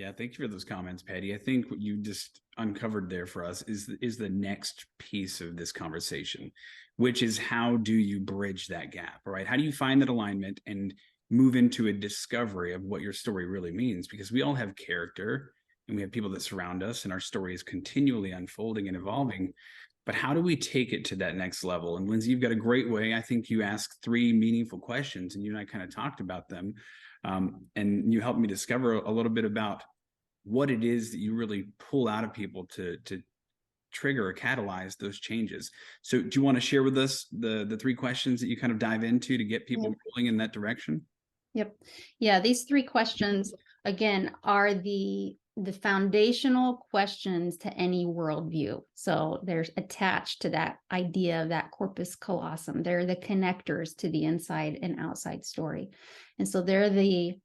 Yeah, thank you for those comments, Patty. I think what you just uncovered there for us is the next piece of this conversation, which is how do you bridge that gap, right? How do you find that alignment and move into a discovery of what your story really means? Because we all have character and we have people that surround us, and our story is continually unfolding and evolving. But how do we take it to that next level? And Lindsay, you've got a great way. I think you asked three meaningful questions, and you and I kind of talked about them. And you helped me discover a little bit about what it is that you really pull out of people to trigger or catalyze those changes. So do you want to share with us the three questions that you kind of dive into to get people rolling in that direction? Yep. Yeah, these three questions, again, are the foundational questions to any worldview. So they're attached to that idea of that corpus callosum. They're the connectors to the inside and outside story. And so they're the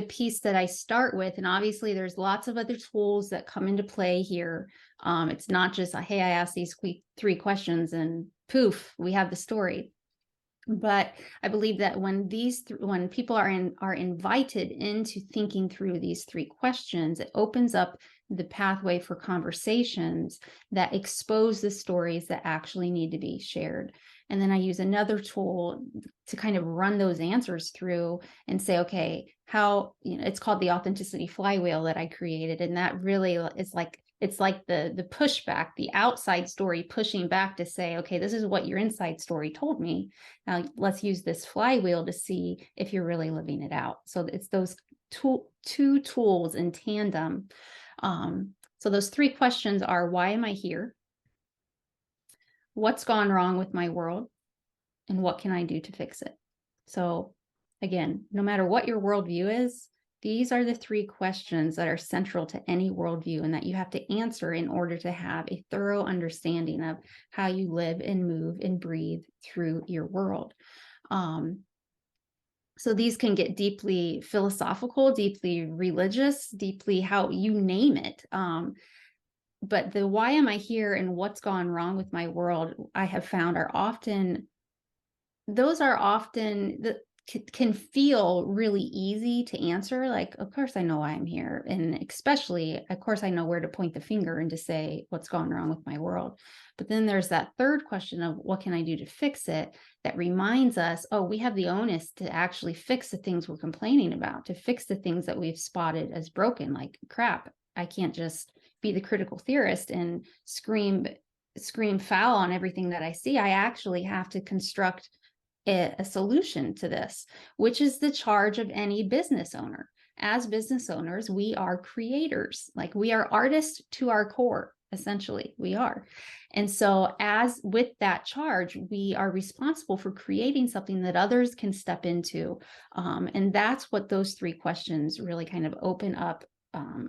piece that I start with. And obviously there's lots of other tools that come into play here. It's not just, hey, I asked these three questions and poof, we have the story. But I believe that when people are invited into thinking through these three questions, it opens up the pathway for conversations that expose the stories that actually need to be shared. And then I use another tool to kind of run those answers through and say, okay, how, it's called the authenticity flywheel that I created. And that really is like, it's like the pushback, the outside story pushing back to say, okay, this is what your inside story told me. Now let's use this flywheel to see if you're really living it out. So it's those two tools in tandem. So those three questions are, why am I here? What's gone wrong with my world? And what can I do to fix it? So again, no matter what your worldview is, these are the three questions that are central to any worldview and that you have to answer in order to have a thorough understanding of how you live and move and breathe through your world. So these can get deeply philosophical, deeply religious, deeply how you name it. But the why am I here and what's gone wrong with my world, I have found those are often can feel really easy to answer. Like, of course I know why I'm here. And especially, of course, I know where to point the finger and to say what's gone wrong with my world. But then there's that third question of what can I do to fix it? That reminds us, oh, we have the onus to actually fix the things we're complaining about, to fix the things that we've spotted as broken. Like, crap, I can't just be the critical theorist and scream foul on everything that I see. I actually have to construct a solution to this, which is the charge of any business owner. As business owners, we are creators. Like, we are artists to our core, essentially, we are. And so as with that charge, we are responsible for creating something that others can step into. And that's what those three questions really kind of open up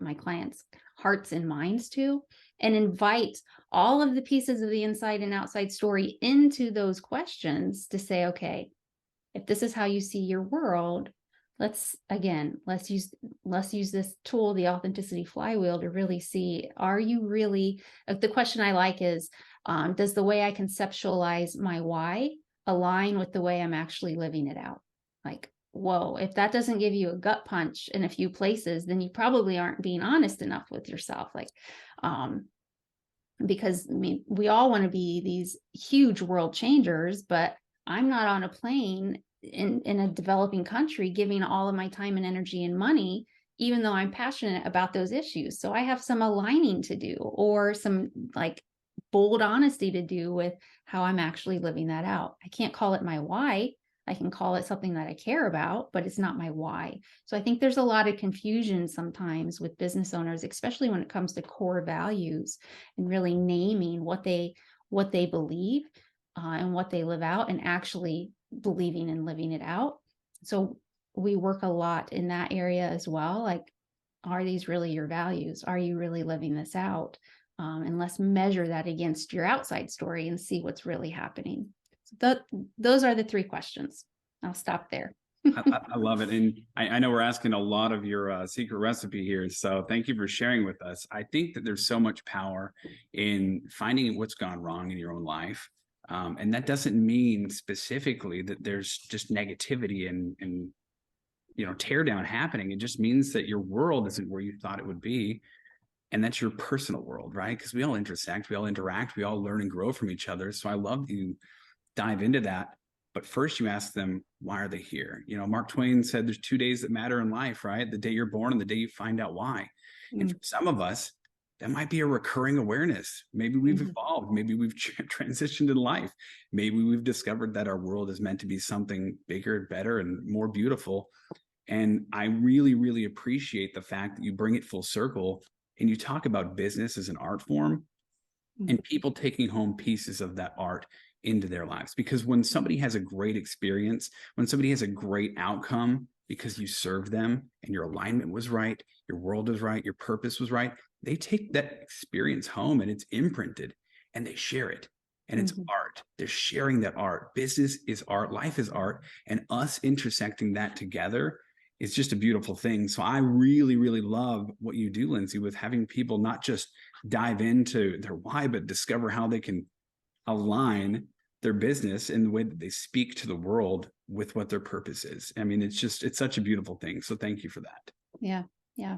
my clients' hearts and minds to, and invite all of the pieces of the inside and outside story into those questions to say, okay, if this is how you see your world, let's use this tool, the authenticity flywheel, to really see, are you really, the question I like is, does the way I conceptualize my why align with the way I'm actually living it out? Like, whoa, if that doesn't give you a gut punch in a few places, then you probably aren't being honest enough with yourself. Like, because I mean, we all want to be these huge world changers, but I'm not on a plane in a developing country giving all of my time and energy and money, even though I'm passionate about those issues. So I have some aligning to do, or some like bold honesty to do with how I'm actually living that out. I can't call it my why. I can call it something that I care about, but it's not my why. So I think there's a lot of confusion sometimes with business owners, especially when it comes to core values and really naming what they believe and what they live out, and actually believing and living it out. So we work a lot in that area as well. Like, are these really your values? Are you really living this out? And let's measure that against your outside story and see what's really happening. Those are the three questions. I'll stop there. I love it. And I know we're asking a lot of your secret recipe here. So thank you for sharing with us. I think that there's so much power in finding what's gone wrong in your own life. And that doesn't mean specifically that there's just negativity and tear down happening. It just means that your world isn't where you thought it would be. And that's your personal world, right? Because we all intersect, we all interact, we all learn and grow from each other. So I love that you dive into that. But first you ask them, why are they here? Mark Twain said there's 2 days that matter in life, right? The day you're born and the day you find out why. And for some of us, that might be a recurring awareness. Maybe we've evolved. Maybe we've transitioned in life. Maybe we've discovered that our world is meant to be something bigger, better, and more beautiful. And I really, really appreciate the fact that you bring it full circle and you talk about business as an art form and people taking home pieces of that art into their lives. Because when somebody has a great experience, when somebody has a great outcome because you served them and your alignment was right, your world was right, your purpose was right, they take that experience home and it's imprinted and they share it. And it's art. They're sharing that art. Business is art. Life is art. And us intersecting that together is just a beautiful thing. So I really, really love what you do, Lindsay, with having people not just dive into their why, but discover how they can align their business in the way that they speak to the world with what their purpose is. I mean, it's such a beautiful thing. So thank you for that. Yeah. Yeah.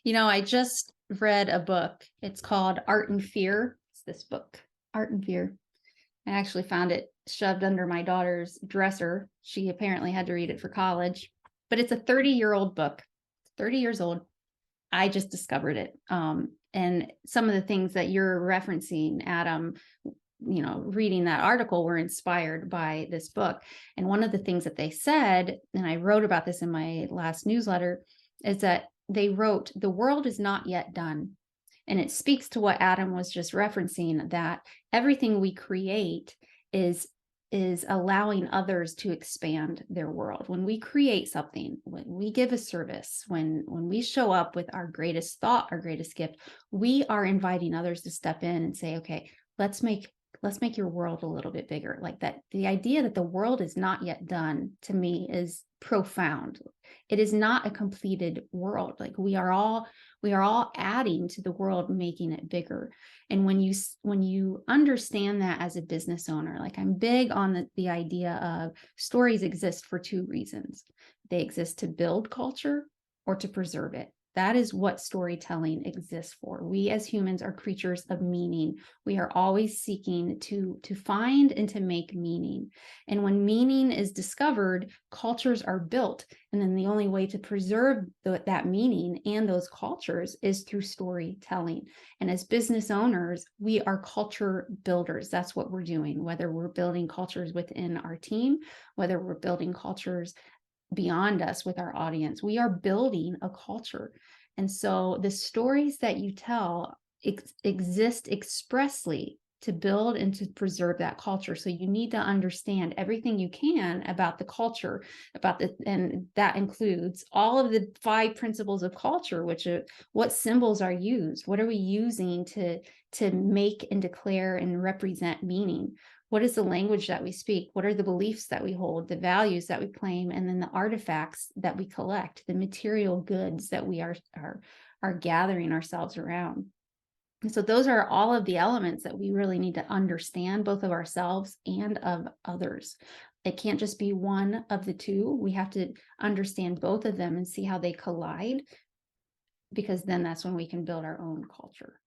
I just read a book. It's called Art and Fear. It's this book, Art and Fear. I actually found it shoved under my daughter's dresser. She apparently had to read it for college, but it's a 30-year-old book, 30 years old. I just discovered it. And some of the things that you're referencing, Adam, reading that article were inspired by this book. And one of the things that they said, and I wrote about this in my last newsletter, is that they wrote, the world is not yet done. And it speaks to what Adam was just referencing, that everything we create is allowing others to expand their world. When we create something, when we give a service, when we show up with our greatest thought, our greatest gift, we are inviting others to step in and say, okay, let's make your world a little bit bigger. Like that, the idea that the world is not yet done, to me, is profound. It is not a completed world. Like we are all adding to the world, making it bigger. And when you understand that as a business owner, like I'm big on the idea of stories exist for two reasons. They exist to build culture or to preserve it. That is what storytelling exists for. We as humans are creatures of meaning. We are always seeking to find and to make meaning. And when meaning is discovered, cultures are built. And then the only way to preserve that meaning and those cultures is through storytelling. And as business owners, we are culture builders. That's what we're doing, whether we're building cultures within our team, whether we're building cultures beyond us with our audience. We are building a culture. And so the stories that you tell exist expressly to build and to preserve that culture. So you need to understand everything you can about the culture, and that includes all of the 5 principles of culture, which are what symbols are used, what are we using to make and declare and represent meaning. What is the language that we speak? What are the beliefs that we hold, the values that we claim, and then the artifacts that we collect, the material goods that we are gathering ourselves around. And so those are all of the elements that we really need to understand, both of ourselves and of others. It can't just be one of the two. We have to understand both of them and see how they collide, because then that's when we can build our own culture.